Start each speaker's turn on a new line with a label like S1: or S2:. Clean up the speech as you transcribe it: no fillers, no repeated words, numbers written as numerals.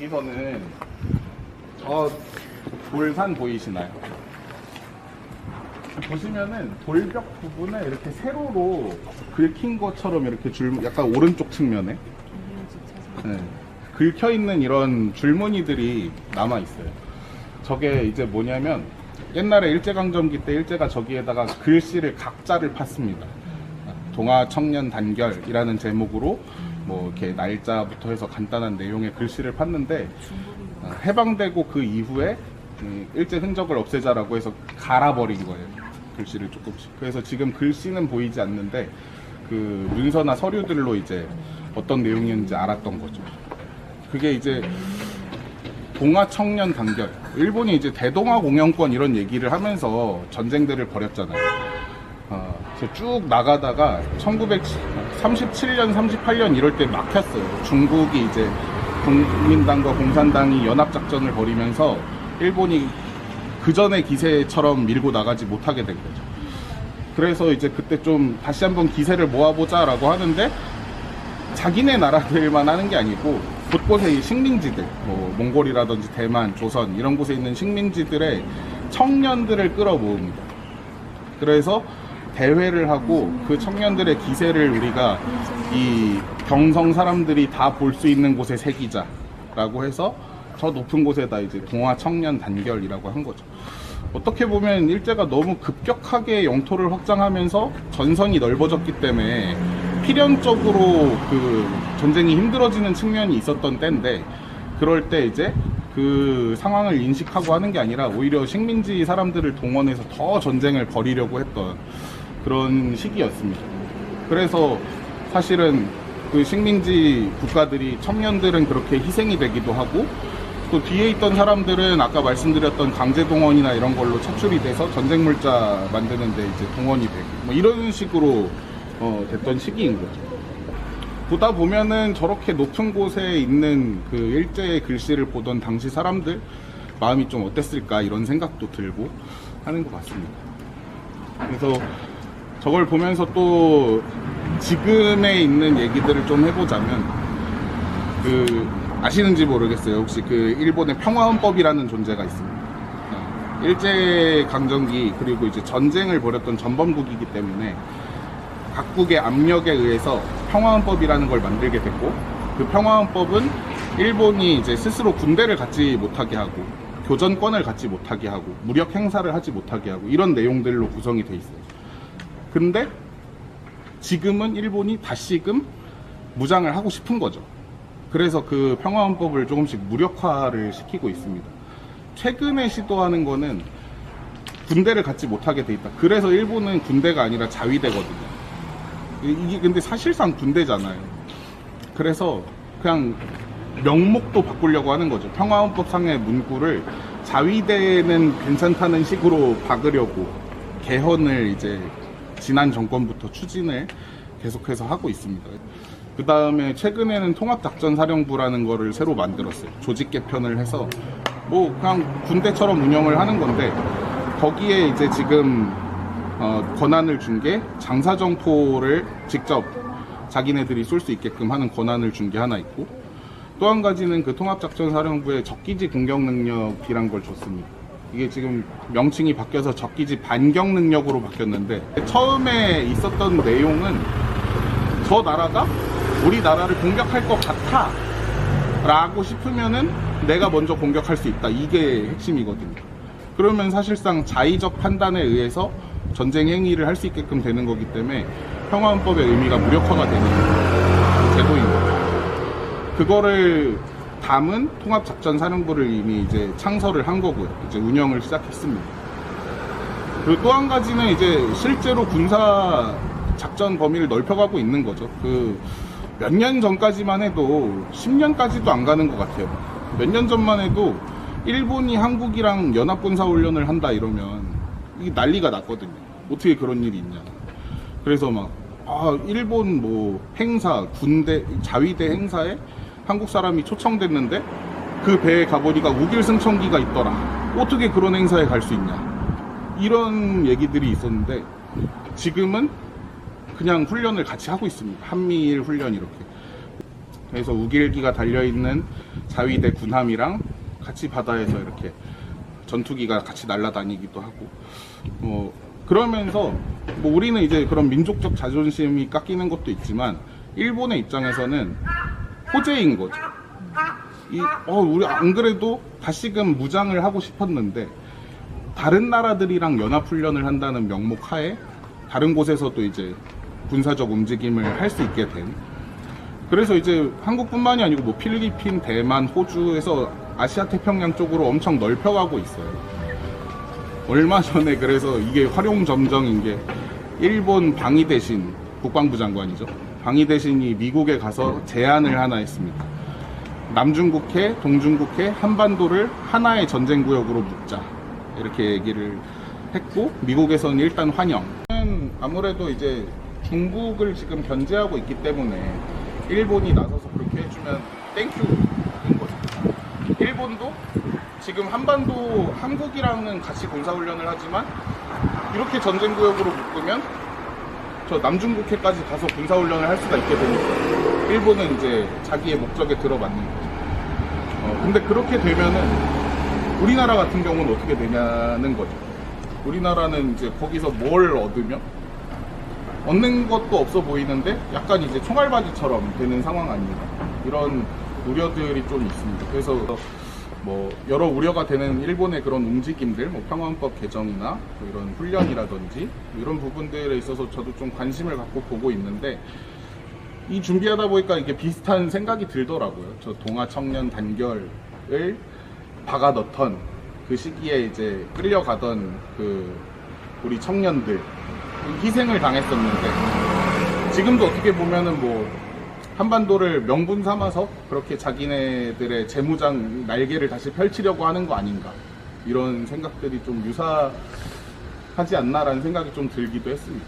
S1: 여기서는 돌산 보이시나요? 보시면은 돌벽 부분에 이렇게 세로로 긁힌 것처럼 이렇게 약간 오른쪽 측면에 긁혀 있는 이런 줄무늬들이 남아 있어요. 저게 이제 뭐냐면 옛날에 일제강점기 때 일제가 저기에다가 글씨를 각자를 팠습니다. 동아청년 단결이라는 제목으로 뭐 이렇게 날짜부터 해서 간단한 내용의 글씨를 팠는데 해방되고 그 이후에 일제 흔적을 없애자라고 해서 갈아버린 거예요. 글씨를 조금씩. 그래서 지금 글씨는 보이지 않는데 그 문서나 서류들로 이제 어떤 내용이었는지 알았던 거죠. 그게 이제 동아청년 단결. 일본이 이제 대동아 공영권 이런 얘기를 하면서 전쟁들을 벌였잖아요. 쭉 나가다가 1937년, 38년 이럴 때 막혔어요. 중국이 이제 국민당과 공산당이 연합작전을 벌이면서 일본이 그 전의 기세처럼 밀고 나가지 못하게 된 거죠. 그래서 이제 그때 좀 다시 한번 기세를 모아보자 라고 하는데 자기네 나라들만 하는 게 아니고 곳곳에 이 식민지들, 뭐 몽골이라든지 대만, 조선 이런 곳에 있는 식민지들의 청년들을 끌어모읍니다. 그래서 대회를 하고 그 청년들의 기세를 우리가 이 경성 사람들이 다 볼 수 있는 곳에 새기자라고 해서 저 높은 곳에다 이제 동아 청년 단결이라고 한 거죠. 어떻게 보면 일제가 너무 급격하게 영토를 확장하면서 전선이 넓어졌기 때문에 필연적으로 그 전쟁이 힘들어지는 측면이 있었던 때인데 그럴 때 이제 그 상황을 인식하고 하는 게 아니라 오히려 식민지 사람들을 동원해서 더 전쟁을 벌이려고 했던 그런 시기였습니다. 그래서 사실은 그 식민지 국가들이 청년들은 그렇게 희생이 되기도 하고 또 뒤에 있던 사람들은 아까 말씀드렸던 강제동원이나 이런 걸로 차출이 돼서 전쟁물자 만드는데 이제 동원이 되고 뭐 이런 식으로 됐던 시기인 거죠. 보다 보면은 저렇게 높은 곳에 있는 그 일제의 글씨를 보던 당시 사람들 마음이 좀 어땠을까 이런 생각도 들고 하는 것 같습니다. 그래서 저걸 보면서 또 지금에 있는 얘기들을 좀 해보자면 아시는지 모르겠어요. 혹시 그 일본의 평화헌법이라는 존재가 있습니다. 일제강점기 그리고 이제 전쟁을 벌였던 전범국이기 때문에 각국의 압력에 의해서 평화헌법이라는 걸 만들게 됐고 그 평화헌법은 일본이 이제 스스로 군대를 갖지 못하게 하고 교전권을 갖지 못하게 하고 무력 행사를 하지 못하게 하고 이런 내용들로 구성이 돼 있어요. 근데 지금은 일본이 다시금 무장을 하고 싶은 거죠. 그래서 그 평화헌법을 조금씩 무력화를 시키고 있습니다. 최근에 시도하는 거는 군대를 갖지 못하게 돼 있다. 그래서 일본은 군대가 아니라 자위대거든요. 이게 근데 사실상 군대잖아요. 그래서 그냥 명목도 바꾸려고 하는 거죠. 평화헌법상의 문구를 자위대는 괜찮다는 식으로 박으려고 개헌을 이제 지난 정권부터 추진을 계속해서 하고 있습니다. 그 다음에 최근에는 통합작전사령부라는 거를 새로 만들었어요. 조직 개편을 해서 뭐 그냥 군대처럼 운영을 하는 건데 거기에 이제 지금 권한을 준 게 장사정포를 직접 자기네들이 쏠 수 있게끔 하는 권한을 준 게 하나 있고 또 한 가지는 그 통합작전사령부에 적기지 공격 능력이란 걸 줬습니다. 이게 지금 명칭이 바뀌어서 적기지 반격 능력으로 바뀌었는데 처음에 있었던 내용은 저 나라가 우리나라를 공격할 것 같아 라고 싶으면은 내가 먼저 공격할 수 있다. 이게 핵심이거든요. 그러면 사실상 자의적 판단에 의해서 전쟁 행위를 할 수 있게끔 되는 거기 때문에 평화헌법의 의미가 무력화가 되는 제도인 거죠. 그거를 담은 통합작전사령부를 이미 이제 창설을 한 거고요. 이제 운영을 시작했습니다. 그리고 또 한 가지는 이제 실제로 군사 작전 범위를 넓혀가고 있는 거죠. 몇 년 전까지만 해도 10년까지도 안 가는 것 같아요. 몇 년 전만 해도 일본이 한국이랑 연합군사훈련을 한다 이러면 이게 난리가 났거든요. 어떻게 그런 일이 있냐. 그래서 막 일본 뭐 행사, 군대, 자위대 행사에 한국 사람이 초청됐는데 그 배에 가보니까 우길승천기가 있더라. 어떻게 그런 행사에 갈 수 있냐. 이런 얘기들이 있었는데 지금은 그냥 훈련을 같이 하고 있습니다. 한미일 훈련 이렇게. 그래서 우길기가 달려있는 자위대 군함이랑 같이 바다에서 이렇게 전투기가 같이 날아다니기도 하고, 그러면서 뭐 우리는 이제 그런 민족적 자존심이 깎이는 것도 있지만 일본의 입장에서는 호재인 거죠. 우리 안 그래도 다시금 무장을 하고 싶었는데 다른 나라들이랑 연합훈련을 한다는 명목 하에 다른 곳에서도 이제 군사적 움직임을 할 수 있게 된, 그래서 이제 한국뿐만이 아니고 뭐 필리핀, 대만, 호주에서 아시아 태평양 쪽으로 엄청 넓혀가고 있어요. 얼마 전에 그래서 이게 활용점정인 게 일본 방위대신, 국방부 장관이죠. 방위대신이 미국에 가서 제안을 하나 했습니다. 남중국해, 동중국해, 한반도를 하나의 전쟁구역으로 묶자, 이렇게 얘기를 했고, 미국에서는 일단 환영. 아무래도 이제 중국을 지금 견제하고 있기 때문에 일본이 나서서 그렇게 해주면 땡큐인 거죠. 일본도 지금 한반도, 한국이랑은 같이 군사훈련을 하지만 이렇게 전쟁구역으로 묶으면 저 남중국해까지 가서 군사훈련을 할 수가 있게 되니까 일본은 이제 자기의 목적에 들어맞는 거죠. 근데 그렇게 되면은 우리나라 같은 경우는 어떻게 되냐는 거죠. 우리나라는 이제 거기서 뭘 얻으면 얻는 것도 없어 보이는데 약간 이제 총알바지처럼 되는 상황 아닌가, 이런 우려들이 좀 있습니다. 그래서 뭐 여러 우려가 되는 일본의 그런 움직임들, 뭐 평화헌법 개정이나 뭐 이런 훈련이라든지 이런 부분들에 있어서 저도 좀 관심을 갖고 보고 있는데, 이 준비하다 보니까 이게 비슷한 생각이 들더라고요. 저 동아 청년 단결을 박아 넣던 그 시기에 이제 끌려가던 그 우리 청년들 희생을 당했었는데, 지금도 어떻게 보면은 뭐 한반도를 명분 삼아서 그렇게 자기네들의 재무장 날개를 다시 펼치려고 하는 거 아닌가, 이런 생각들이 좀 유사하지 않나라는 생각이 좀 들기도 했습니다.